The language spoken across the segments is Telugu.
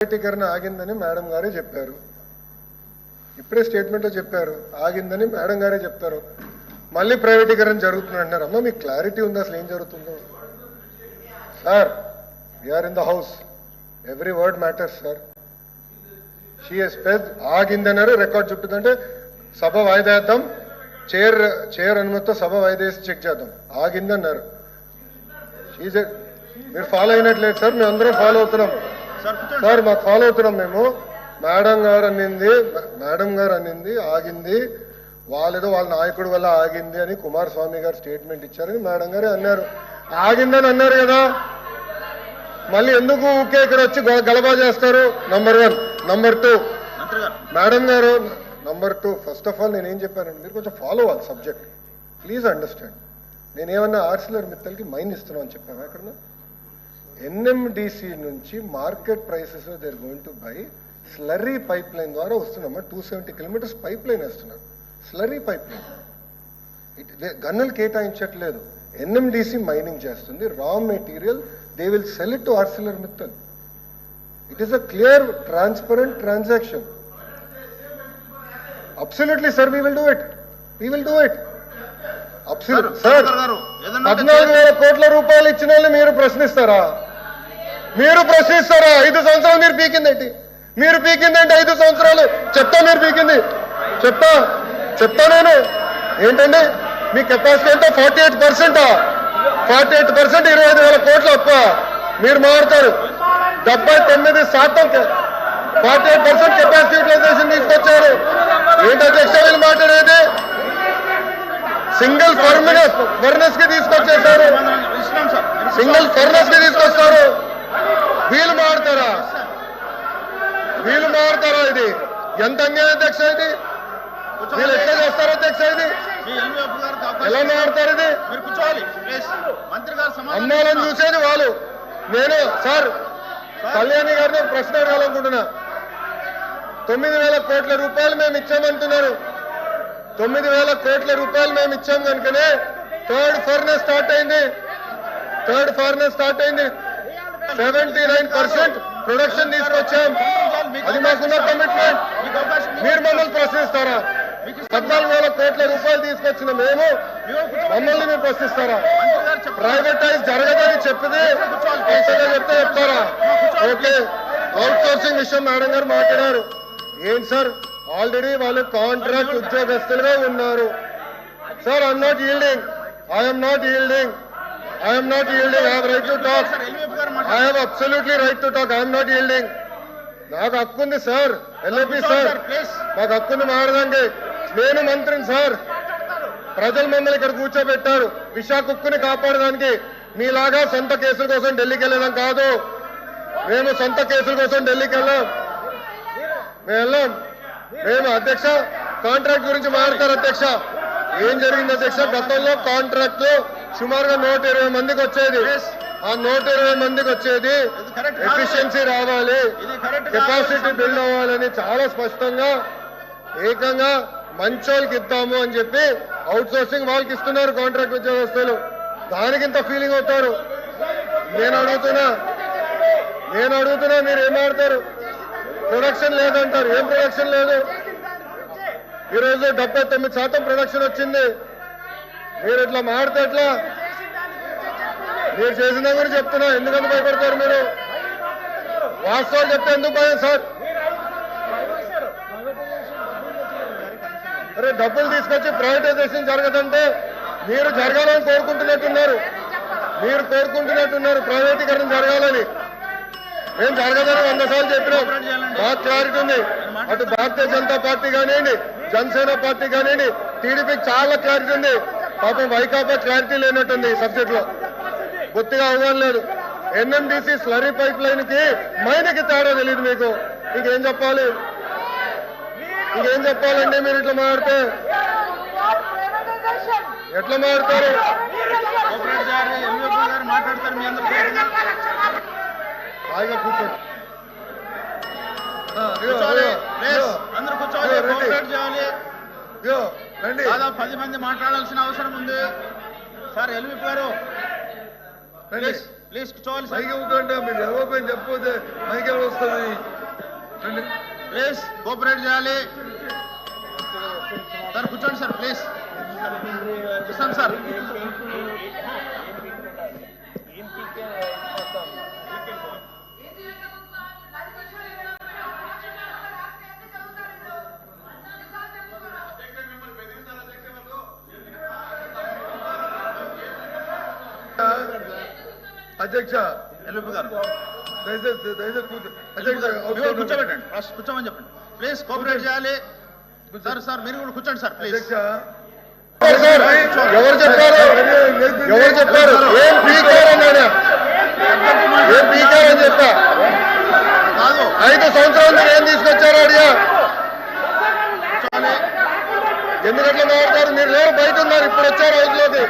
ప్రైవేటీకరణ ఆగిందని మేడం గారే చెప్పారు. ఇప్పుడే స్టేట్మెంట్లో చెప్పారు ఆగిందని మేడం గారే చెప్తారు. మళ్ళీ ప్రైవేటీకరణ జరుగుతుంది అంటారు. అమ్మ మీకు క్లారిటీ ఉందా అసలు ఏం జరుగుతుందో? Sir we're in the house, every word matters sir. She's పెద్ ఆగిందన్నారు, రికార్డ్ చుట్టుదంటే సభ వాయిదా వేద్దాం, చైర్ అనుమతితో సభ వాయిదా వేసి చెక్ చేద్దాం. ఆగిందన్నారు. మీరు ఫాలో అయినట్లేదు సార్, మేము అందరం ఫాలో అవుతున్నాం సార్, మాకు ఫాలో అవుతున్నాం మేము. మేడం గారు అన్నింది ఆగింది, వాళ్ళేదో వాళ్ళ నాయకుడు వల్ల ఆగింది అని కుమారస్వామి గారు స్టేట్మెంట్ ఇచ్చారని మేడం గారే అన్నారు. ఆగిందని అన్నారు కదా, మళ్ళీ ఎందుకు ఊకే ఇక్కడ వచ్చి గలబా చేస్తారు? నంబర్ 1. నంబర్ 2 మేడం గారు, నంబర్ 2 ఫస్ట్ ఆఫ్ ఆల్ నేనేం చెప్పానండి, మీరు కొంచెం ఫాలో అవ్వాలి సబ్జెక్ట్, ప్లీజ్ అండర్స్టాండ్. నేనేమన్నా ఆర్సిలర్ మిత్తల్కి మైన్ ఇస్తున్నాం అని చెప్పాను. ఎక్కడ ఎన్ఎండిసి నుంచి market prices they are going to buy slurry pipe line ద్వారా వస్తున్నామా. 270 కిలోమీటర్స్ పైప్ లైన్ వేస్తున్నారు, స్లర్రీ పైప్ లైన్. గన్నులు కేటాయించట్లేదు, ఎన్ఎండిసి మైనింగ్ చేస్తుంది. Raw material they will sell it to Arcelor Mittal. It is a clear transparent transaction. Absolutely sir, we will do it. Sir 14,000 కోట్ల రూపాయలు ఇచ్చిన వాళ్ళు మీరు ప్రశ్నిస్తారా? 5 సంవత్సరాలు మీరు పీకిందేంటి? 5 సంవత్సరాలు చెప్తా, మీరు పీకింది చెప్తా నేను ఏంటండి. మీ కెపాసిటీ అంటే 48%. 25,000 కోట్ల అప్ప మీరు మారుతారు. 79% 48% కెపాసిటీ యూటిలైజేషన్ తీసుకొచ్చారు. ఏంటి అధ్యక్ష వీళ్ళు మాట్లాడేది? సింగిల్ ఫర్నెస్ కి తీసుకొచ్చేసారు, తీసుకొస్తారు. వీళ్ళు మారుతారా? ఇది ఎంత అన్యాయం అధ్యక్ష? ఇది వీళ్ళు ఎట్లా చేస్తారో అధ్యక్ష? ఇది ఎలా మారుతారు? ఇది అమ్మాలని చూసేది వాళ్ళు. నేను సార్ కళ్యాణి గారిని ప్రశ్న అడగాలనుకుంటున్నా. 9,000 కోట్ల రూపాయలు మేము ఇచ్చామంటున్నారు. 9,000 కోట్ల రూపాయలు మేము ఇచ్చాం కనుకనే థర్డ్ ఫర్నెస్ స్టార్ట్ అయింది. 79% ప్రొడక్షన్ తీసుకొచ్చాం. అది మాకున్న కమిట్మెంట్. మీరు మమ్మల్ని ప్రశ్నిస్తారా? 14,000 కోట్ల రూపాయలు తీసుకొచ్చిన మేము మమ్మల్ని మీరు ప్రశ్నిస్తారా? ప్రైవేటైజ్ జరగదని చెప్తే చెప్తారా? ఓకే, అవుట్ సోర్సింగ్ విషయం మేడం గారు మాట్లాడారు. ఏంటి సార్, ఆల్రెడీ వాళ్ళు కాంట్రాక్ట్ ఉద్యోగస్తులుగా ఉన్నారు. Sir I'm not yielding. I have right to talk. I have absolutely right to talk. I am not yielding. నాకు హక్కు ఉంది సార్, ఎల్ఏపీ సార్, నాకు హక్కుంది మారడానికి. నేను మంత్రిని సార్, ప్రజలు మమ్మల్ని ఇక్కడ కూర్చోబెట్టారు విశాఖ ఉక్కుని కాపాడడానికి. మీలాగా సొంత కేసుల కోసం ఢిల్లీకి వెళ్ళడం కాదు. మేము సొంత కేసుల కోసం ఢిల్లీకి వెళ్ళాం. మేము అధ్యక్ష కాంట్రాక్ట్ గురించి మాట్లాడతారు అధ్యక్ష. ఏం జరిగింది అధ్యక్ష? గతంలో కాంట్రాక్ట్ సుమారుగా 120 మందికి వచ్చేది. ఆ 120 మందికి వచ్చేది ఎఫిషియన్సీ రావాలి, కెపాసిటీ బిల్డ్ అవ్వాలని చాలా స్పష్టంగా ఏకంగా మంచోళ్ళకి ఇద్దాము అని చెప్పి అవుట్ సోర్సింగ్ వాళ్ళకి ఇస్తున్నారు కాంట్రాక్ట్ ఉద్యోగస్తులు. దానికింత ఫీలింగ్ అవుతారు. నేను అడుగుతున్నా మీరు ఏం ఆడతారు? ప్రొడక్షన్ లేదంటారు. ఏం ప్రొడక్షన్ లేదు? ఈరోజు 79% ప్రొడక్షన్ వచ్చింది. మీరు ఇట్లా మాడితే ఎట్లా? మీరు చేసిన గురించి చెప్తున్నా, ఎందుకంత భయపడతారు మీరు? వాస్తవాలు చెప్తే ఎందుకు భయం సార్? అరే డబ్బులు తీసుకొచ్చి ప్రైవేటైజేషన్ జరగదంటే మీరు జరగాలని కోరుకుంటున్నట్టున్నారు. ప్రైవేటీకరణ జరగాలని. ఏం జరగదని 100 సార్లు చెప్పినాం. బాగా క్లారిటీ ఉంది. అటు భారతీయ జనతా పార్టీ కానివ్వండి, జనసేన పార్టీ కానివ్వండి, టీడీపీకి చాలా క్లారిటీ ఉంది. పాపం వైకాపా క్లారిటీ లేనట్టుంది ఈ సబ్జెక్ట్ లో, బొత్తిగా అవగాహన లేదు. ఎన్ఎండిసి స్లరీ పైప్ లైన్ కి మైన్కి తేడా తెలియదు మీకు. ఇంకేం చెప్పాలండి? మీరు ఇట్లా మాట్లాడితే ఎట్లా మాట్లాడతారు? హాయిగా కూర్చోండి. దాదాపు 10 మంది మాట్లాడాల్సిన అవసరం ఉంది సార్. ఎల్విపి గారు ప్లీజ్ కూర్చోవాలి సార్. మైకి ఇవ్వకండి, మీరు ఎవరిపైన చెప్పకపోతే మైకి ఎవరు వస్తుంది? ప్లీజ్ కోఆపరేట్ చేయాలి సార్. కూర్చోండి సార్ ప్లీజ్. కూర్చోండి సార్. అధ్యక్ష ఎల్వి గారు అధ్యక్ష కూర్చోబెట్టండి. ఫస్ట్ కూర్చోమని చెప్పండి ప్లీజ్. కోఆపరేట్ చేయాలి సార్. సార్ మీరు కూడా కూర్చోండి సార్ ప్లీజ్. ఎవరు చెప్పారు ఏం పీకారు అన్నాడా? ఏం పీకారు అని చెప్పా? కాదు 5 సంవత్సరాలు మీరు ఏం తీసుకొచ్చారు అడిగా? ఎందుకట్లా మాట్లాడతారు? మీరు లేరు, బయట ఉన్నారు, ఇప్పుడు వచ్చారు హౌస్లోకి.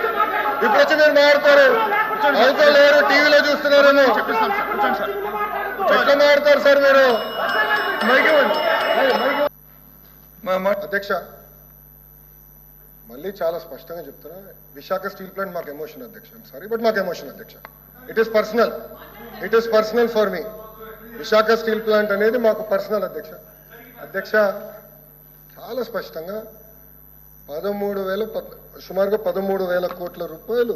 ఇప్పుడు వచ్చి మీరు మాట్లాడతారు. హౌస్ లో లేరు, టీవీలో చూస్తున్నారేమో. చెప్పిస్తాం సార్. కూర్చోండి సార్. ఎట్లా మాట్లాడతారు సార్ మీరు? అధ్యక్ష మళ్ళీ చాలా స్పష్టంగా చెప్తున్నా, విశాఖ స్టీల్ ప్లాంట్ మాకు ఎమోషన్ అధ్యక్ష. సారీ బట్ మాకు ఎమోషన్ అధ్యక్ష. It is personal for me. Visakha steel plant అనేది మాకు పర్సనల్ అధ్యక్ష. అధ్యక్ష చాలా స్పష్టంగా సుమారుగా 13,000 కోట్ల రూపాయలు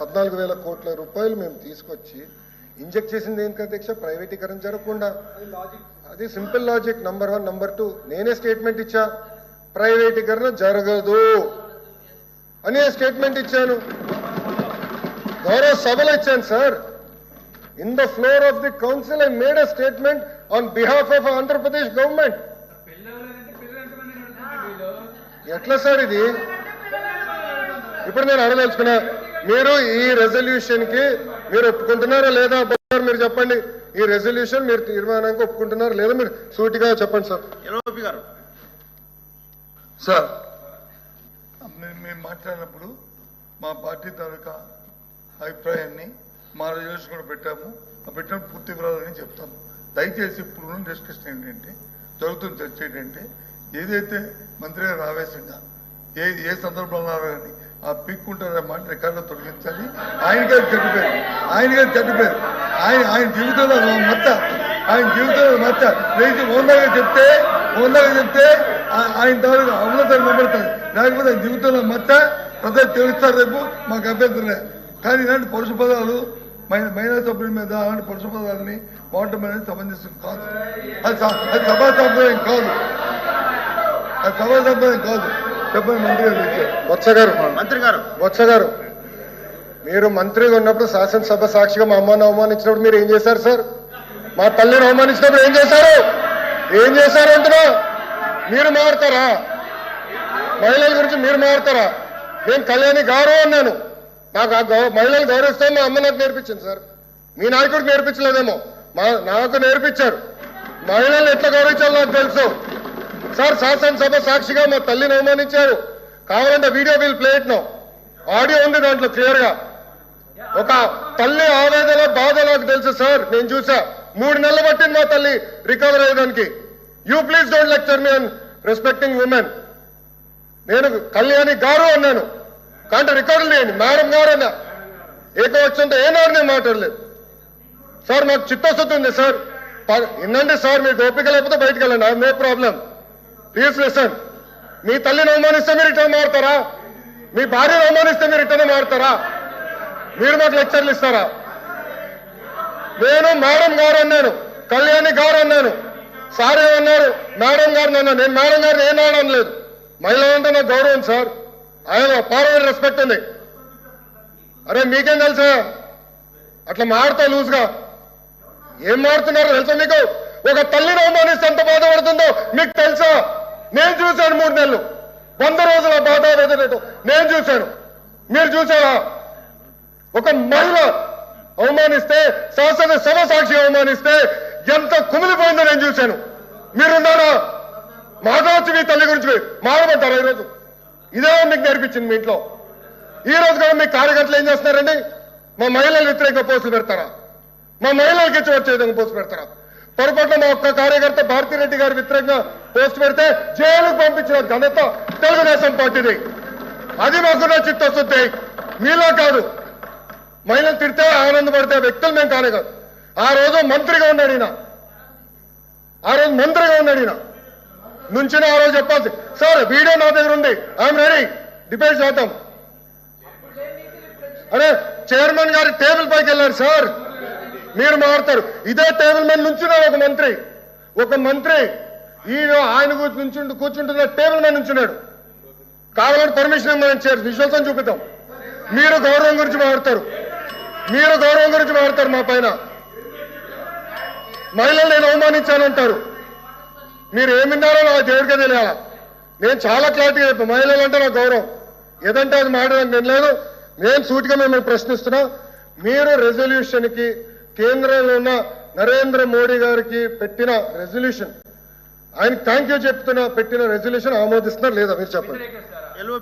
14,000 కోట్ల రూపాయలు మేము తీసుకొచ్చి ఇంజెక్ట్ చేసింది ఏంటి అధ్యక్ష? ప్రైవేటీకరణ జరగకుండా. అది సింపుల్ లాజిక్. నంబర్ 1. నంబర్ 2, నేనే స్టేట్మెంట్ ఇచ్చా, ప్రైవేటీకరణ జరగదు అనే స్టేట్మెంట్ ఇచ్చాను. గౌరవ సభలో ఇచ్చాను sir. In the floor of the council I made a statement on behalf of Andhra Pradesh government. ఎట్లా సార్ ఇది? ఇప్పుడు నేను అడగదలుచుకున్నా, మీరు ఈ రెజల్యూషన్ కి మీరు ఒప్పుకుంటున్నారా లేదా? మీరు చెప్పండి. ఈ రెజల్యూషన్ మీరు తీర్మానానికి ఒప్పుకుంటున్నారా లేదా? మీరు సూటిగా చెప్పండి సార్. ఎల్వి గారు సార్, మేము మాట్లాడినప్పుడు మా పార్టీ తాలూకా అభిప్రాయాన్ని మా రెజల్యూషన్ కూడా పెట్టాము. ఆ పెట్టిన పూర్తి వివరాలని చెప్తాము. దయచేసి ఇప్పుడు డిస్కషన్ ఏంటంటే, జరుగుతున్న చర్చ ఏంటంటే, ఏదైతే మంత్రి గారు ఆవేశంగా ఏ సందర్భంలో కానీ ఆ పీక్కుంటారనే మాట రికార్డులో తొలగించాలి. ఆయనగా చెడ్డపేరు ఆయన జీవితంలో మచ్చ లేచి ఓందాగా చెప్తే ఆయన తాలూకు అమలతను నిలబడతారు. లేకపోతే ఆయన జీవితంలో మచ్చ ప్రజలు తెలుస్తారు. రేపు మాకు అభ్యంతరం లేదు. కానీ ఇలాంటి పరుష పదాలు మహిళా సభ్యుల మీద అలాంటి పరుష పదాలని వాడటం అనేది సమంజసం కాదు. అది సభా సంప్రదాయం కాదు. చెప్పండి మంత్రి గారు. బొత్స గారు మీరు మంత్రిగా ఉన్నప్పుడు శాసనసభ సాక్షిగా మా అమ్మని అవమానించినప్పుడు మీరు ఏం చేశారు సార్? మా తల్లిని అవమానించినప్పుడు ఏం చేశారు అంటున్నా? మీరు మారుతారా? మహిళల గురించి మీరు మారుతారా? నేను కళ్యాణి గారు అన్నాను. నాకు ఆ మహిళలు గౌరవిస్తాను మా అమ్మ నాకు నేర్పించింది సార్. మీ నాయకుడికి నేర్పించలేదేమో, నాకు నేర్పించారు. మహిళలు ఎట్లా గౌరవించాలో నాకు తెలుసు సార్. శాసనసభ సాక్షిగా మా తల్లిని అవమానించారు. కావాలంటే video will play it now. Audio ఉంది దాంట్లో క్లియర్ గా. ఒక తల్లి ఆవేదన బాధ నాకు తెలుసు సార్. నేను చూసా. 3 నెలలు పట్టింది మా తల్లి రికవర్ అయ్యేదానికి. You please don't lecture me on respecting women. నేను కళ్యాణి గారు అన్నాను. కానీ రికార్డులు లేని మేడం గారు అన్నా. ఏకవచ్చంతో ఏనాడు నేను మాట్లాడలేదు సార్. నాకు చిత్తశుద్ధి ఉంది సార్. వినండి సార్. మీకు ఓపిక లేకపోతే బయటకు వెళ్ళండి. I no problem. Please listen. మీ తల్లిని అవమానిస్తే మీరు ఇట్లా మారుతారా? మీ భార్యను అవమానిస్తే మీరు ఇట్లనే మారుతారా? మీరు మాకు లెక్చర్లు ఇస్తారా? నేను మేడం గారు అన్నాను, కళ్యాణి గారు అన్నాను. సార్ ఏమన్నారు? మేడం గారిని అన్నాను. నేను మేడం గారిని ఏనాడు అనలేదు. మహిళ అంటే నాకు గౌరవం సార్. ఆయన పార్వల్ రెస్పెక్ట్ ఉంది. అరే మీకేం తెలుసా? అట్లా మారుతా లూజ్గా ఏం మారుతున్నారో తెలుసా మీకు? ఒక తల్లిని అవమానిస్తే ఎంత బాధపడుతుందో మీకు తెలుసా? నేను చూశాను. 3 నెలలు 100 రోజుల బాధ వేదనతో నేను చూశాను. మీరు చూసారా? ఒక మహిళ అవమానిస్తే, శాసనసభ సాక్షి అవమానిస్తే ఎంత కుమిలిపోయిందో నేను చూశాను. మీరున్నారా? మాధవచ్చు మీ తల్లి గురించి మారమంటారా? ఈరోజు ఇదే మీకు నేర్పించింది మీ ఇంట్లో. ఈ రోజు కూడా మీ కార్యకర్తలు ఏం చేస్తున్నారండి? మా మహిళలు వ్యతిరేకంగా పోస్టులు పెడతారా? మా మహిళలకి ఇచ్చి వచ్చే విధంగా పోస్టు పెడతారా? పొరపాటున మా ఒక్క కార్యకర్త భారతిరెడ్డి గారి వ్యతిరేకంగా పోస్ట్ పెడితే జైలుకు పంపించిన ఘనత తెలుగుదేశం పార్టీది. అది మాకున్న చిత్తశుద్ధి. మీలో కాదు. మహిళలు తిడితే ఆనందపడితే వ్యక్తులు మేము కానే కాదు. ఆ రోజు మంత్రిగా ఉన్నాడు ఈయన. ఆ రోజు మంత్రిగా ఉన్నాడు ఈయన నుంచిన ఆ రోజు చెప్పాల్సి సార్ వీడియో నా దగ్గర ఉంది ఐఎమ్ రెడీ డిబేట్ చేద్దాం. అరే చైర్మన్ గారి టేబుల్ పైకి వెళ్ళారు సార్, మీరు మారుతారు. ఇదే టేబుల్ మీద నుంచున్నాడు ఒక మంత్రి ఈయన ఆయన కూర్చుంటున్న టేబుల్ మీద నుంచున్నాడు. కావాలంటే పర్మిషన్ ఇవ్వమని చేరు విజువల్స్ అని చూపిద్దాం. మీరు గౌరవం గురించి మాట్లాడతారు మా పైన. మహిళలు నేను అవమానించానంటారు. మీరు ఏమిన్నారో నా దేవుడికే తెలియాలా. నేను చాలా క్లారిటీగా చెప్పాను, మహిళలు అంటే నా గౌరవం, ఏదంటే అది మాట్లాడడానికి నేను లేదు. నేను సూటిగా మిమ్మల్ని ప్రశ్నిస్తున్నా, మీరు రెజల్యూషన్కి కేంద్రంలో ఉన్న నరేంద్ర మోడీ గారికి పెట్టిన రెజల్యూషన్, ఆయన థ్యాంక్ యూ చెప్తున్నా పెట్టిన రెజల్యూషన్ ఆమోదిస్తున్నారు లేదా మీరు చెప్పండి. LOP